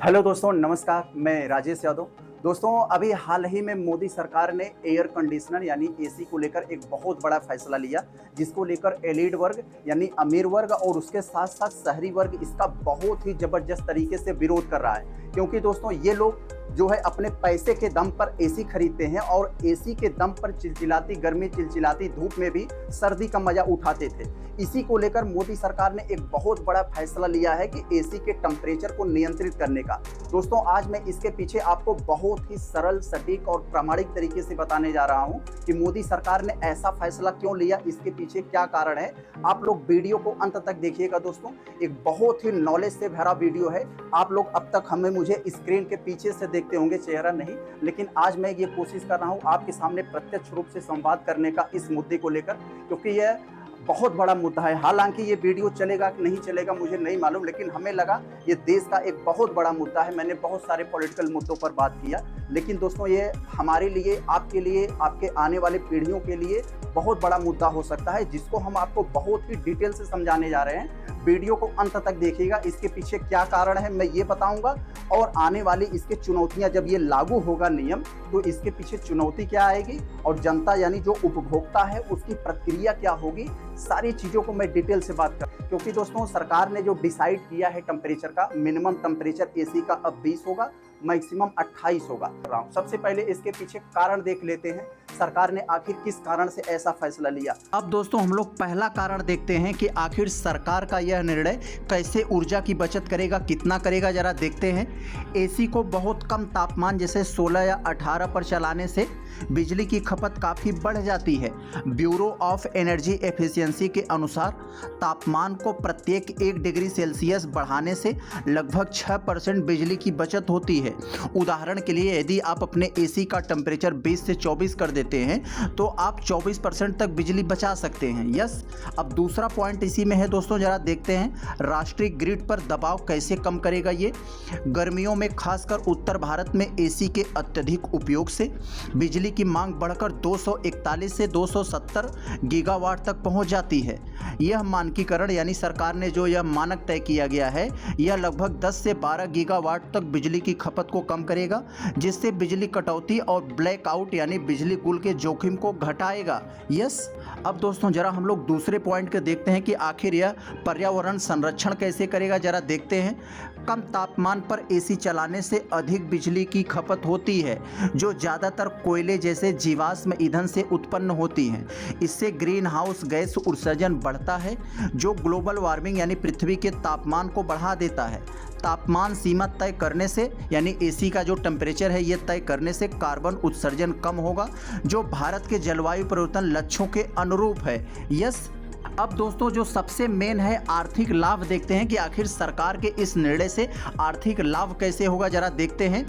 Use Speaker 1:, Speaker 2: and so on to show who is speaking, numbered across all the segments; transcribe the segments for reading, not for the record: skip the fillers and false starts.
Speaker 1: Hello दोस्तों, नमस्कार। मैं राजेश यादव। दोस्तों, अभी हाल ही में मोदी सरकार ने एयर कंडीशनर यानी एसी को लेकर एक बहुत बड़ा फैसला लिया, जिसको लेकर एलीट वर्ग यानी अमीर वर्ग और उसके साथ साथ शहरी वर्ग इसका बहुत ही ज़बरदस्त तरीके से विरोध कर रहा है। क्योंकि दोस्तों, ये लोग जो है अपने पैसे के दम पर एसी खरीदते हैं और एसी के दम पर चिलचिलाती गर्मी, चिलचिलाती धूप में भी सर्दी का मजा उठाते थे। इसी को लेकर मोदी सरकार ने एक बहुत बड़ा फैसला लिया है कि एसी के टेम्परेचर को नियंत्रित करने का। दोस्तों, आज मैं इसके पीछे आपको बहुत ही सरल, सटीक और प्रामाणिक तरीके से बताने जा रहा हूं कि मोदी सरकार ने ऐसा फैसला क्यों लिया, इसके पीछे क्या कारण है। आप लोग वीडियो को अंत तक देखिएगा। दोस्तों, एक बहुत ही नॉलेज से भरा वीडियो है। आप लोग अब तक मुझे स्क्रीन के पीछे से देखते होंगे, चेहरा नहीं, लेकिन आज मैं ये कोशिश कर रहा हूँ आपके सामने प्रत्यक्ष रूप से संवाद करने का इस मुद्दे को लेकर, क्योंकि यह बहुत बड़ा मुद्दा है। हालांकि ये वीडियो चलेगा कि नहीं चलेगा मुझे नहीं मालूम, लेकिन हमें लगा ये देश का एक बहुत बड़ा मुद्दा है। मैंने बहुत सारे पॉलिटिकल मुद्दों पर बात किया, लेकिन दोस्तों ये हमारे लिए, आपके लिए, आपके आने वाले पीढ़ियों के लिए बहुत बड़ा मुद्दा हो सकता है, जिसको हम आपको बहुत ही डिटेल से समझाने जा रहे हैं। वीडियो को अंत तक देखिएगा। इसके पीछे क्या कारण है मैं ये बताऊंगा, और आने वाली इसके चुनौतियां, जब ये लागू होगा नियम, तो इसके पीछे चुनौती क्या आएगी और जनता यानी जो उपभोक्ता है उसकी प्रतिक्रिया क्या होगी, सारी चीज़ों को मैं डिटेल से बात कर। क्योंकि दोस्तों, सरकार ने जो डिसाइड किया है टेम्परेचर का, मिनिमम टेम्परेचर एसी का अब 20 होगा, मैक्सिमम 28 होगा। सबसे पहले इसके पीछे कारण देख लेते हैं, सरकार ने आखिर किस कारण से ऐसा फैसला लिया। अब दोस्तों, हम लोग पहला कारण देखते हैं कि आखिर सरकार का यह निर्णय कैसे ऊर्जा की बचत करेगा, कितना करेगा, जरा देखते हैं। एसी को बहुत कम तापमान जैसे 16 या 18 पर चलाने से बिजली की खपत काफ़ी बढ़ जाती है। ब्यूरो ऑफ एनर्जी एफिशिएंसी के अनुसार तापमान को प्रत्येक 1 डिग्री सेल्सियस बढ़ाने से लगभग 6% बिजली की बचत होती है। उदाहरण के लिए, यदि आप अपने एसी का टेम्परेचर 20 से 24 कर देते हैं तो आप 24% तक बिजली बचा सकते हैं। यस। अब दूसरा पॉइंट इसी में है दोस्तों, जरा देखते हैं राष्ट्रीय ग्रिड पर दबाव कैसे कम करेगा ये। गर्मियों में खासकर उत्तर भारत में एसी के अत्यधिक उपयोग से बिजली की मांग बढ़कर 241 से 270 गीगावाट तक पहुंच जाती है। यह मानकीकरण यानी सरकार ने जो यह मानक तय किया गया है, यह लगभग 10 से 12 गीगावाट तक बिजली की खपत को कम करेगा, जिससे बिजली कटौती और ब्लैकआउट यानी बिजली गुल के जोखिम को घटाएगा। यस। अब दोस्तों, जरा हम लोग दूसरे पॉइंट के देखते हैं कि आखिर यह पर्यावरण संरक्षण कैसे करेगा, जरा देखते हैं। कम तापमान पर एसी चलाने से अधिक बिजली की खपत होती है, जो ज़्यादातर कोयले जैसे जीवाश्म ईंधन से उत्पन्न होती हैं। इससे ग्रीन हाउस गैस उत्सर्जन बढ़ता है, जो ग्लोबल वार्मिंग यानी पृथ्वी के तापमान को बढ़ा देता है। तापमान सीमा तय करने से यानी एसी का जो टेम्परेचर है ये तय करने से कार्बन उत्सर्जन कम होगा, जो भारत के जलवायु परिवर्तन लक्ष्यों के अनुरूप है। यस। अब दोस्तों, जो सबसे मेन है आर्थिक लाभ, देखते हैं कि आखिर सरकार के इस निर्णय से आर्थिक लाभ कैसे होगा, जरा देखते हैं।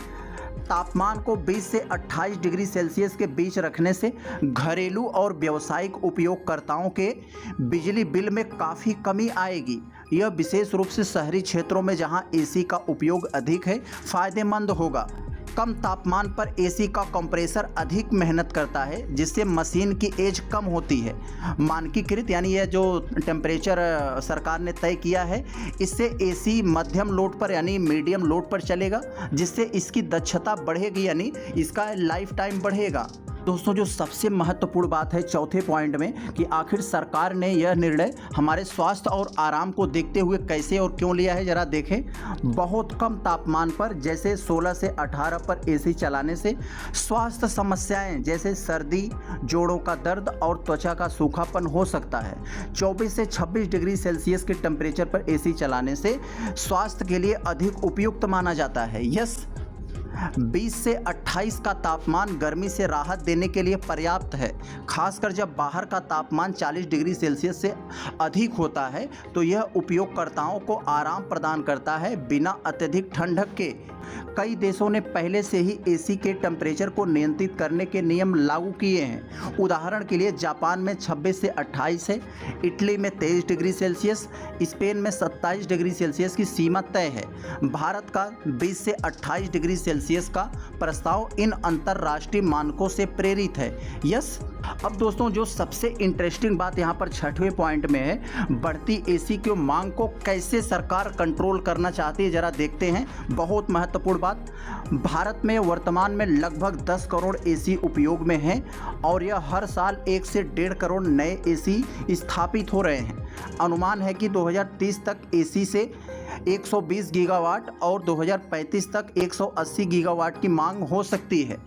Speaker 1: तापमान को 20 से 28 डिग्री सेल्सियस के बीच रखने से घरेलू और व्यावसायिक उपयोगकर्ताओं के बिजली बिल में काफ़ी कमी आएगी। यह विशेष रूप से शहरी क्षेत्रों में जहां एसी का उपयोग अधिक है फ़ायदेमंद होगा। कम तापमान पर एसी का कंप्रेसर अधिक मेहनत करता है, जिससे मशीन की एज कम होती है। मानकीकृत यानी यह जो टेम्परेचर सरकार ने तय किया है, इससे एसी मध्यम लोड पर यानी मीडियम लोड पर चलेगा, जिससे इसकी दक्षता बढ़ेगी यानी इसका लाइफ टाइम बढ़ेगा। दोस्तों, जो सबसे महत्वपूर्ण बात है चौथे पॉइंट में कि आखिर सरकार ने यह निर्णय हमारे स्वास्थ्य और आराम को देखते हुए कैसे और क्यों लिया है, जरा देखें। बहुत कम तापमान पर जैसे 16 से 18 पर एसी चलाने से स्वास्थ्य समस्याएं जैसे सर्दी, जोड़ों का दर्द और त्वचा का सूखापन हो सकता है। 24 से 26 डिग्री सेल्सियस के टेम्परेचर पर एसी चलाने से स्वास्थ्य के लिए अधिक उपयुक्त माना जाता है। यस। 20 से 28 का तापमान गर्मी से राहत देने के लिए पर्याप्त है, खासकर जब बाहर का तापमान 40 डिग्री सेल्सियस से अधिक होता है, तो यह उपयोगकर्ताओं को आराम प्रदान करता है बिना अत्यधिक ठंडक के। कई देशों ने पहले से ही एसी के टेम्परेचर को नियंत्रित करने के नियम लागू किए हैं। उदाहरण के लिए जापान में 26 से 28 है, इटली में 23 डिग्री सेल्सियस, स्पेन में 27 डिग्री सेल्सियस की सीमा तय है। भारत का 20 से 28 डिग्री सेल्सियस सेल्सियस का प्रस्ताव इन अंतर्राष्ट्रीय मानकों से प्रेरित है। यस। अब दोस्तों जो सबसे इंटरेस्टिंग बात यहाँ पर 6वें पॉइंट में है, बढ़ती एसी की मांग को कैसे सरकार कंट्रोल करना चाहती है, जरा देखते हैं। बहुत महत्वपूर्ण बात, भारत में वर्तमान में लगभग 10 करोड़ एसी उपयोग में हैं और यह हर साल 1 से 1.5 करोड़ नए एसी स्थापित हो रहे हैं। अनुमान है कि 2030 तक एसी से 120 गीगावाट और 2035 तक 180 गीगावाट की मांग हो सकती है।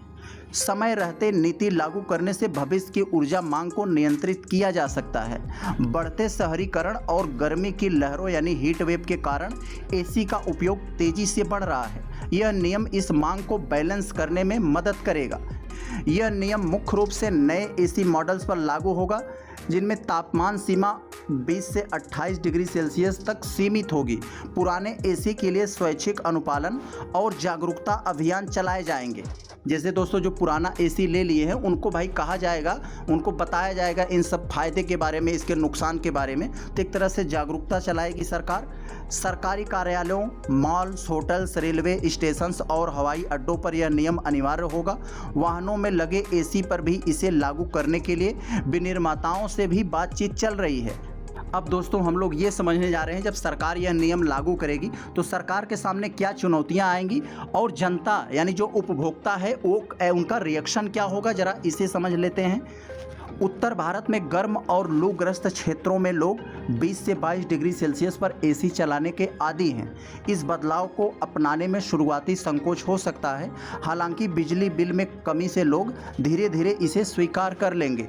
Speaker 1: समय रहते नीति लागू करने से भविष्य की ऊर्जा मांग को नियंत्रित किया जा सकता है। बढ़ते शहरीकरण और गर्मी की लहरों यानी हीट वेव के कारण एसी का उपयोग तेजी से बढ़ रहा है। यह नियम इस मांग को बैलेंस करने में मदद करेगा। यह नियम मुख्य रूप से नए एसी मॉडल्स पर लागू होगा जिनमें तापमान सीमा 20 से 28 डिग्री सेल्सियस तक सीमित होगी। पुराने एसी के लिए स्वैच्छिक अनुपालन और जागरूकता अभियान चलाए जाएंगे। जैसे दोस्तों जो पुराना एसी ले लिए हैं उनको भाई कहा जाएगा, उनको बताया जाएगा इन सब फायदे के बारे में, इसके नुकसान के बारे में। तो एक तरह से जागरूकता चलाएगी सरकार। सरकारी कार्यालयों, मॉल्स, होटल्स, रेलवे स्टेशंस और हवाई अड्डों पर यह नियम अनिवार्य होगा। वाहनों में लगे एसी पर भी इसे लागू करने के लिए विनिर्माताओं से भी बातचीत चल रही है। अब दोस्तों हम लोग ये समझने जा रहे हैं, जब सरकार यह नियम लागू करेगी तो सरकार के सामने क्या चुनौतियां आएंगी और जनता यानी जो उपभोक्ता है वो उनका रिएक्शन क्या होगा, जरा इसे समझ लेते हैं। उत्तर भारत में गर्म और लूग्रस्त क्षेत्रों में लोग 20 से 22 डिग्री सेल्सियस पर एसी चलाने के आदी हैं। इस बदलाव को अपनाने में शुरुआती संकोच हो सकता है, हालांकि बिजली बिल में कमी से लोग धीरे धीरे इसे स्वीकार कर लेंगे।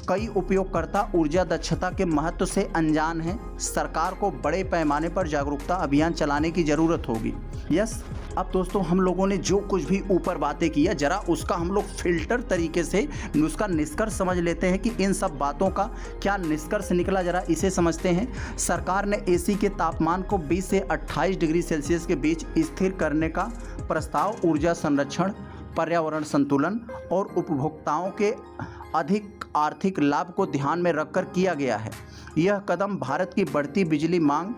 Speaker 1: कई उपयोगकर्ता ऊर्जा दक्षता के महत्व से अनजान हैं। सरकार को बड़े पैमाने पर जागरूकता अभियान चलाने की ज़रूरत होगी। यस। अब दोस्तों हम लोगों ने जो कुछ भी ऊपर बातें किया, जरा उसका हम लोग फिल्टर तरीके से उसका निष्कर्ष समझ लेते हैं कि इन सब बातों का क्या निष्कर्ष निकला, जरा इसे समझते हैं। सरकार ने एसी के तापमान को 20 से 28 डिग्री सेल्सियस के बीच स्थिर करने का प्रस्ताव ऊर्जा संरक्षण, पर्यावरण संतुलन और उपभोक्ताओं के अधिक आर्थिक लाभ को ध्यान में रखकर किया गया है। यह कदम भारत की बढ़ती बिजली मांग,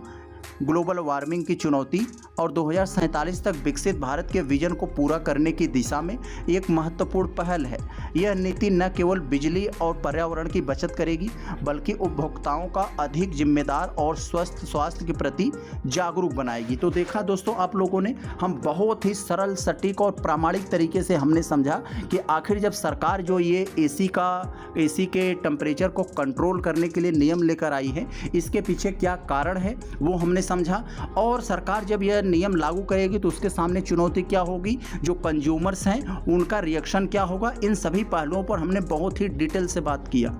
Speaker 1: ग्लोबल वार्मिंग की चुनौती और 2047 तक विकसित भारत के विजन को पूरा करने की दिशा में एक महत्वपूर्ण पहल है। यह नीति न केवल बिजली और पर्यावरण की बचत करेगी बल्कि उपभोक्ताओं का अधिक जिम्मेदार और स्वस्थ स्वास्थ्य के प्रति जागरूक बनाएगी। तो देखा दोस्तों आप लोगों ने, हम बहुत ही सरल, सटीक और प्रामाणिक तरीके से हमने समझा कि आखिर जब सरकार जो ये एसी के टेम्परेचर को कंट्रोल करने के लिए नियम लेकर आई है, इसके पीछे क्या कारण है वो हमने समझा। और सरकार जब यह नियम लागू करेगी तो उसके सामने चुनौती क्या होगी, जो कंज्यूमर्स हैं उनका रिएक्शन क्या होगा, इन सभी पहलुओं पर हमने बहुत ही डिटेल से बात किया।